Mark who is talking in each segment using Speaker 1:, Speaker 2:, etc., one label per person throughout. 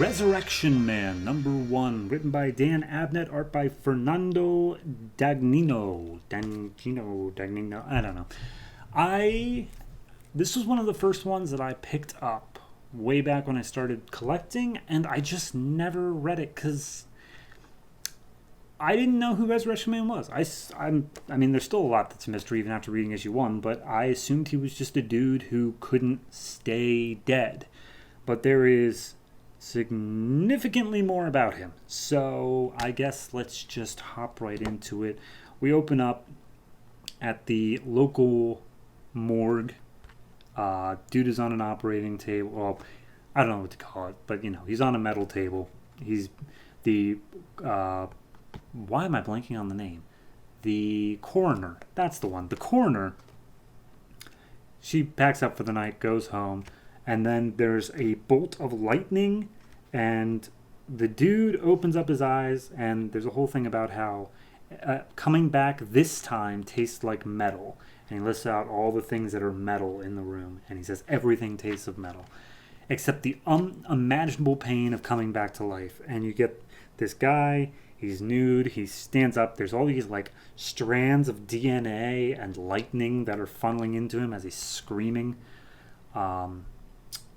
Speaker 1: Resurrection Man, #1, written by Dan Abnett, art by Fernando Dagnino. Dagnino, I don't know. This was one of the first ones that I picked up way back when I started collecting, and I just never read it because I didn't know who Resurrection Man was. I mean, there's still a lot that's a mystery even after reading issue 1, but I assumed he was just a dude who couldn't stay dead. But there is significantly more about him. So I guess let's just hop right into it. We open up at the local morgue. Dude is on an operating table. Well, I don't know what to call it, but he's on a metal table. He's the why am I blanking on the name? The coroner. That's the one. The coroner. She packs up for the night, goes home, and then there's a bolt of lightning, and the dude opens up his eyes, and there's a whole thing about how coming back this time tastes like metal. And he lists out all the things that are metal in the room, and he says everything tastes of metal, except the unimaginable pain of coming back to life. And you get this guy, he's nude, he stands up, there's all these like strands of DNA and lightning that are funneling into him as he's screaming. He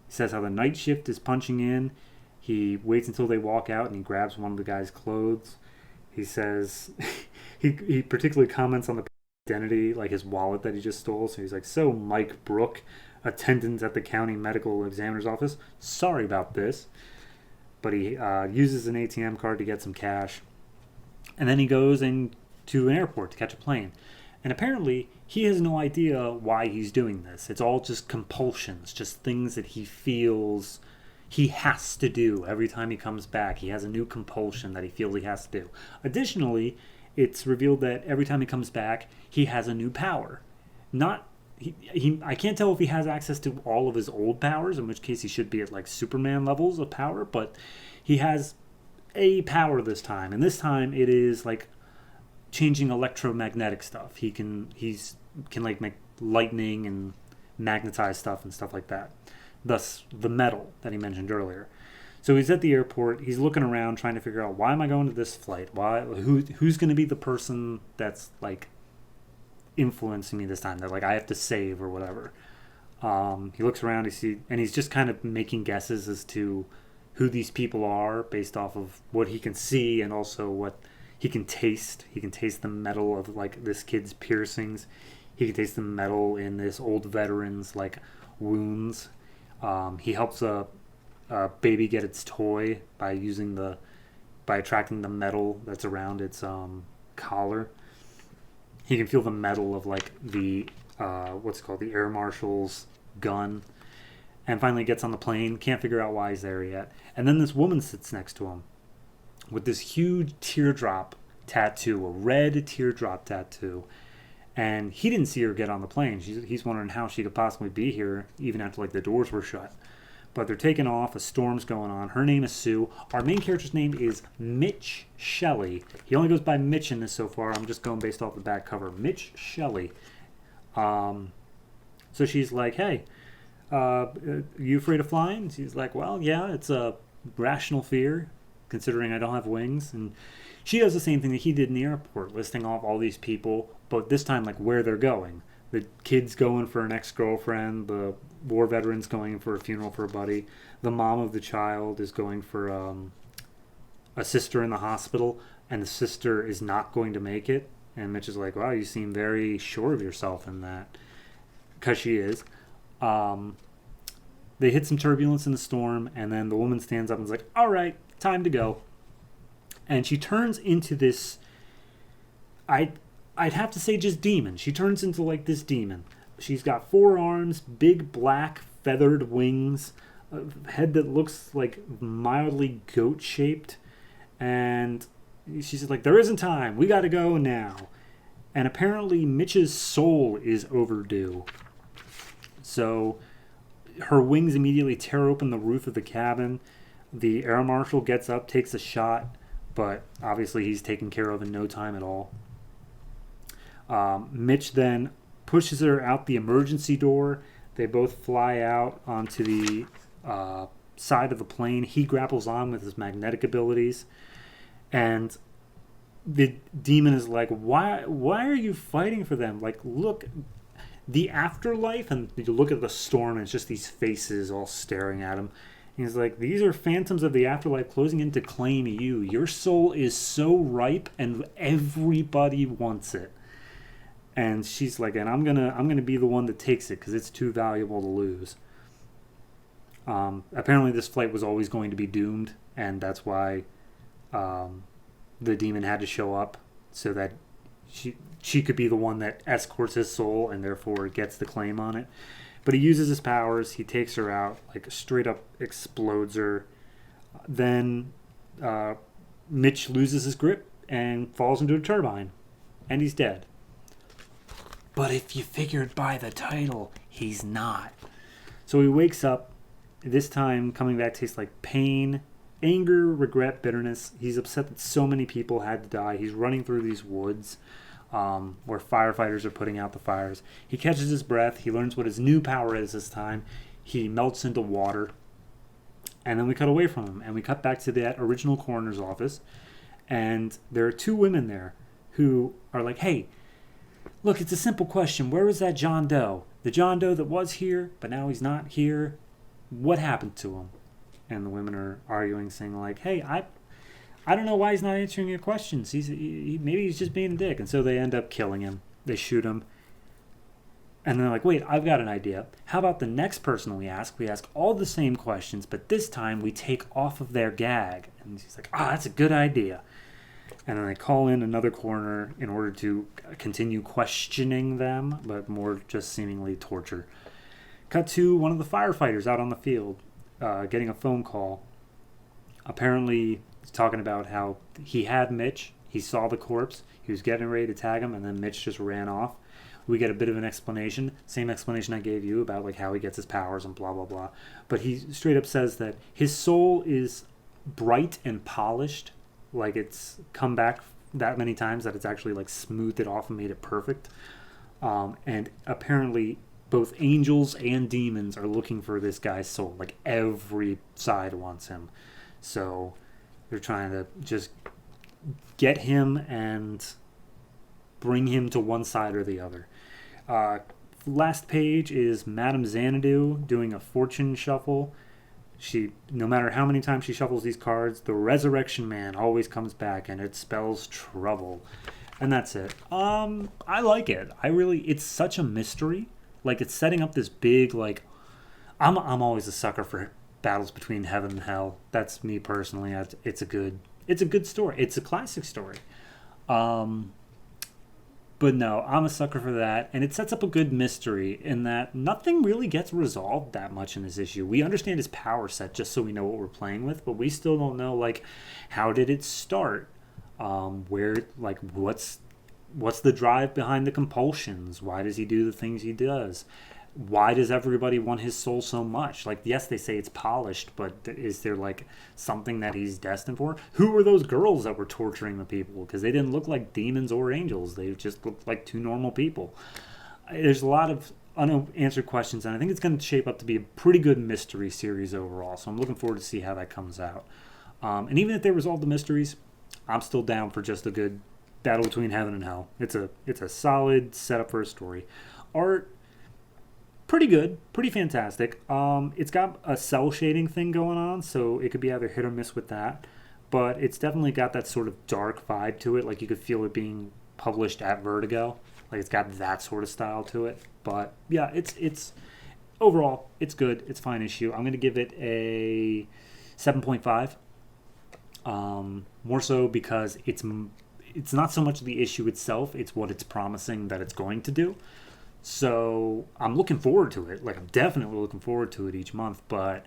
Speaker 1: says how the night shift is punching in. He waits until they walk out and he grabs one of the guy's clothes. He says, he particularly comments on the identity, like his wallet that he just stole. So he's like, "So Mike Brook, attendant at the county medical examiner's office. Sorry about this." But he uses an ATM card to get some cash. And then he goes to an airport to catch a plane. And apparently, he has no idea why he's doing this. It's all just compulsions, just things that he feels he has to do every time he comes back. He has a new compulsion that he feels he has to do. Additionally, it's revealed that every time he comes back, he has a new power. I can't tell if he has access to all of his old powers, in which case he should be at like Superman levels of power, but he has a power this time. And this time it is like changing electromagnetic stuff. He can like make lightning and magnetize stuff and stuff like that. Thus the metal that he mentioned earlier. So he's at the airport. He's looking around trying to figure out, why am I going to this flight? Who's going to be the person that's like influencing me this time, that like I have to save or whatever. He looks around, and he's just kind of making guesses as to who these people are based off of what he can see and also what he can taste. He can taste the metal of like this kid's piercings. He can taste the metal in this old veteran's like wounds. He helps a baby get its toy by attracting the metal that's around its collar. He can feel the metal of like the the air marshal's gun. And finally gets on the plane, can't figure out why he's there yet. And then this woman sits next to him with this huge teardrop tattoo, a red teardrop tattoo. And he didn't see her get on the plane. He's wondering how she could possibly be here, even after like the doors were shut. But they're taking off, a storm's going on. Her name is Sue. Our main character's name is Mitch Shelley. He only goes by Mitch in this so far. I'm just going based off the back cover. Mitch Shelley. So she's like, "Hey, you afraid of flying?" She's like, "Well, yeah, it's a rational fear, considering I don't have wings." And she does the same thing that he did in the airport, listing off all these people, but this time like where they're going. The kid's going for an ex-girlfriend, the war veteran's going for a funeral for a buddy, the mom of the child is going for a sister in the hospital, and the sister is not going to make it. And Mitch is like, "Wow, you seem very sure of yourself in that." Because she is. They hit some turbulence in the storm, and then the woman stands up and is like, "All right, time to go." And she turns into this, I'd have to say just demon. She turns into like this demon. She's got 4 arms, big black feathered wings, a head that looks like mildly goat-shaped, and she's like, "There isn't time. We got to go now." And apparently Mitch's soul is overdue. So her wings immediately tear open the roof of the cabin. The air marshal gets up, takes a shot, but obviously he's taken care of in no time at all. Mitch then pushes her out the emergency door. They both fly out onto the side of the plane. He grapples on with his magnetic abilities, and the demon is like, why are you fighting for them? Like, look, the afterlife, and you look at the storm, and it's just these faces all staring at him. And he's like, these are phantoms of the afterlife closing in to claim you. Your soul is so ripe, and everybody wants it. And she's like, and I'm gonna be the one that takes it because it's too valuable to lose. Apparently, this flight was always going to be doomed, and that's why the demon had to show up so that she could be the one that escorts his soul and therefore gets the claim on it. But he uses his powers. He takes her out, like straight up explodes her. Then Mitch loses his grip and falls into a turbine, and he's dead. But if you figured by the title, he's not. So he wakes up. This time, coming back tastes like pain, anger, regret, bitterness. He's upset that so many people had to die. He's running through these woods where firefighters are putting out the fires. He catches his breath. He learns what his new power is this time. He melts into water. And then we cut away from him. And we cut back to that original coroner's office. And there are two women there who are like, hey, look, it's a simple question. Where is that John Doe? The John Doe that was here, but now he's not here. What happened to him? And the women are arguing, saying like, hey, I don't know why he's not answering your questions. Maybe he's just being a dick. And so they end up killing him. They shoot him. And they're like, wait, I've got an idea. How about the next person we ask? We ask all the same questions, but this time we take off of their gag. And he's like, that's a good idea. And then they call in another coroner in order to continue questioning them, but more just seemingly torture. Cut to one of the firefighters out on the field getting a phone call. Apparently, he's talking about how he had Mitch. He saw the corpse. He was getting ready to tag him, and then Mitch just ran off. We get a bit of an explanation. Same explanation I gave you about like how he gets his powers and blah, blah, blah. But he straight up says that his soul is bright and polished. Like it's come back that many times that it's actually like smoothed it off and made it perfect. And apparently both angels and demons are looking for this guy's soul. Like every side wants him. So they're trying to just get him and bring him to one side or the other. Last page is Madame Xanadu doing a fortune shuffle. She, no matter how many times she shuffles these cards, the Resurrection Man always comes back, and it spells trouble. And that's it. I like it. It's such a mystery. Like, it's setting up this big, like, I'm always a sucker for battles between heaven and hell. That's me personally. It's a good story. It's a classic story. But no, I'm a sucker for that. And it sets up a good mystery in that nothing really gets resolved that much in this issue. We understand his power set just so we know what we're playing with, but we still don't know, like, how did it start? What's the drive behind the compulsions? Why does he do the things he does? Why does everybody want his soul so much? Like, yes, they say it's polished, but is there, like, something that he's destined for? Who were those girls that were torturing the people? Because they didn't look like demons or angels. They just looked like two normal people. There's a lot of unanswered questions, and I think it's going to shape up to be a pretty good mystery series overall. So I'm looking forward to see how that comes out. And even if they resolve the mysteries, I'm still down for just a good battle between heaven and hell. It's a solid setup for a story. Art, pretty good, pretty fantastic. It's got a cell shading thing going on, so it could be either hit or miss with that. But it's definitely got that sort of dark vibe to it. Like you could feel it being published at Vertigo. Like it's got that sort of style to it. But yeah, it's overall it's good. It's a fine issue. I'm gonna give it a 7.5. More so because it's not so much the issue itself, it's what it's promising that it's going to do. So I'm looking forward to it. Like I'm definitely looking forward to it each month. But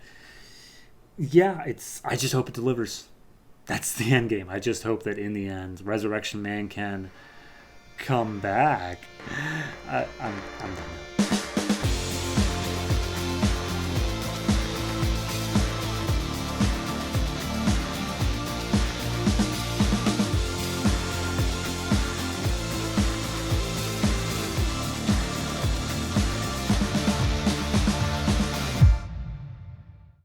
Speaker 1: yeah, I just hope it delivers. That's the end game. I just hope that in the end, Resurrection Man can come back. I'm done now.